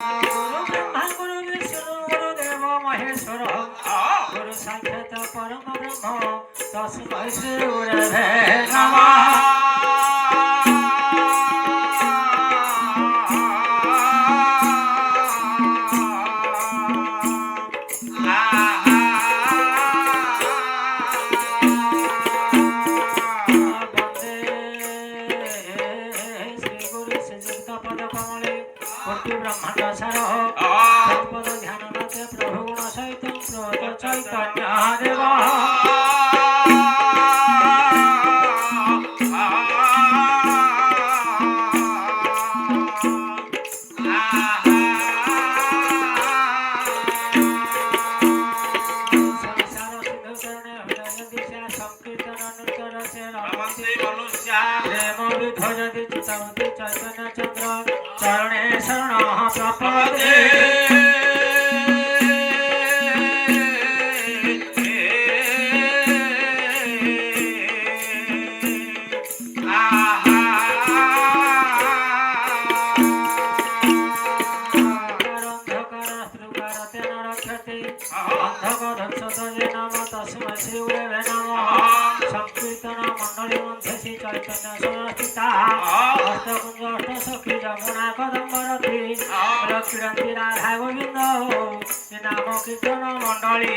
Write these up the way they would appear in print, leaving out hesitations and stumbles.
गुरु ब्रह्मा गुरु विष्णु गुरुदेव महेश्वर गुरु साक्षात परम ब्रह्म तस्मै श्री गुरवे नमः। ब्रह्मांड सार सर्वद ध्यान नाथे प्रभु गुण सहित प्रोत चैतन्य देव चैतन्य चंद्र चरणे शरण प्रपदे तस्मै श्री गुरवे नमः। संकीर्तन मंडली मध्ये श्री चैतन्य संस्थिता अष्टकुंज अष्टसखी जमुना कदम्बरती लक्ष्मी राधा गोविंद नाम कीर्तन मंडली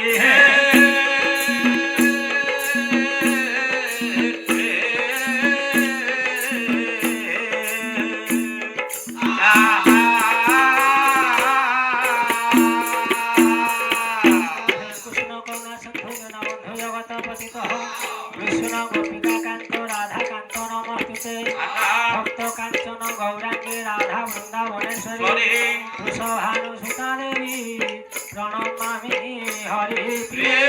विष्णु गोपिका कांत राधा कांत नमस्तुते भक्त कांचन गौरांगी राधा वृंदावनेश्वरी कुशभानुसुता देवी प्रणमामि हरि प्रिये।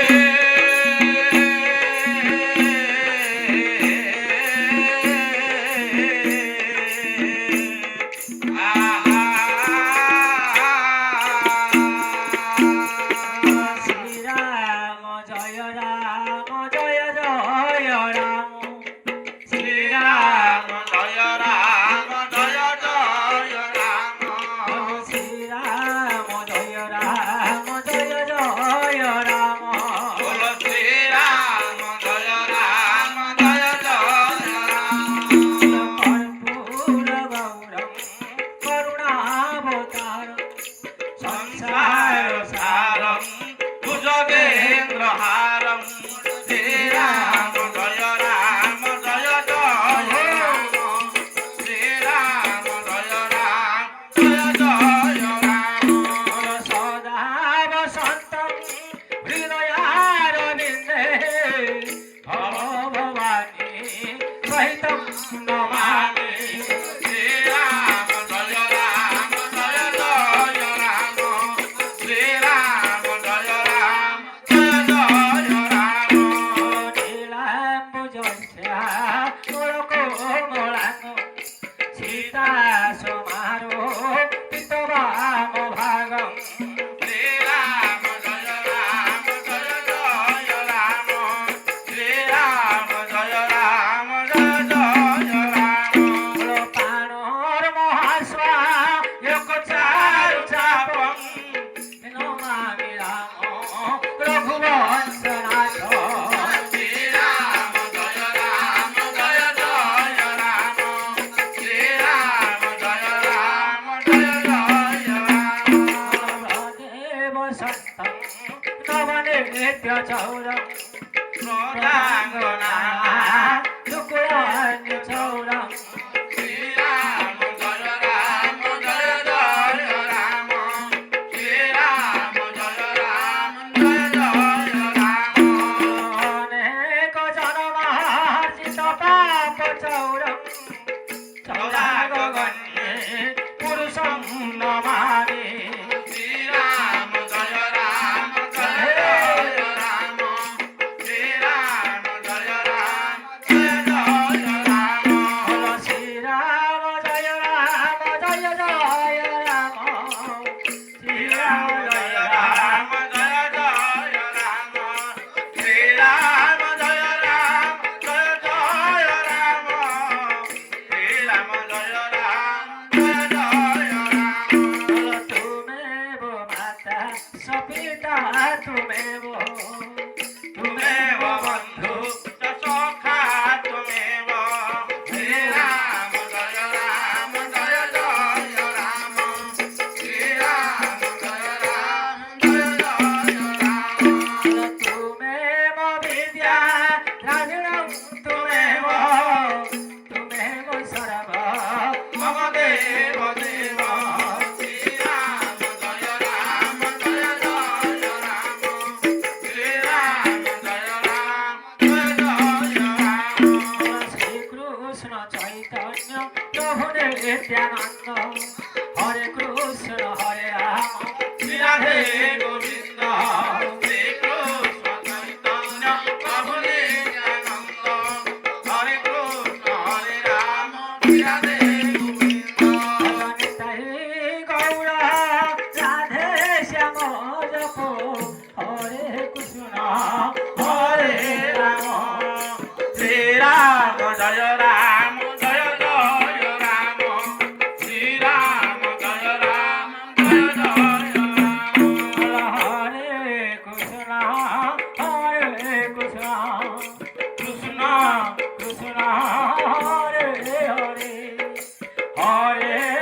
तुमेव तुमेव बन्धु च सखा तुमेव श्री राम जय राम जय जय राम श्री राम जय राम जय जय राम तुमेव विद्या द्रविणं तुमेव तुमेव सर्व मम देव देव श्री राम जय राम जय जय राम श्री राम जय राम जय जय राम श्री कृष्ण चैतन्य प्रभु नित्यानंद हरे कृष्ण हरे राम श्री राधे गोविंद श्री कृष्ण चैतन्य प्रभु नित्यानंद हरे कृष्ण हरे राम श्री राधे गोविंद निताई गौर राधे श्याम जपो हरे कृष्ण हरे राम श्री राम जय राम जय जय राम श्री राम जय राम जय जय राम हरे कृष्ण कृष्ण कृष्ण हरे हरे हरे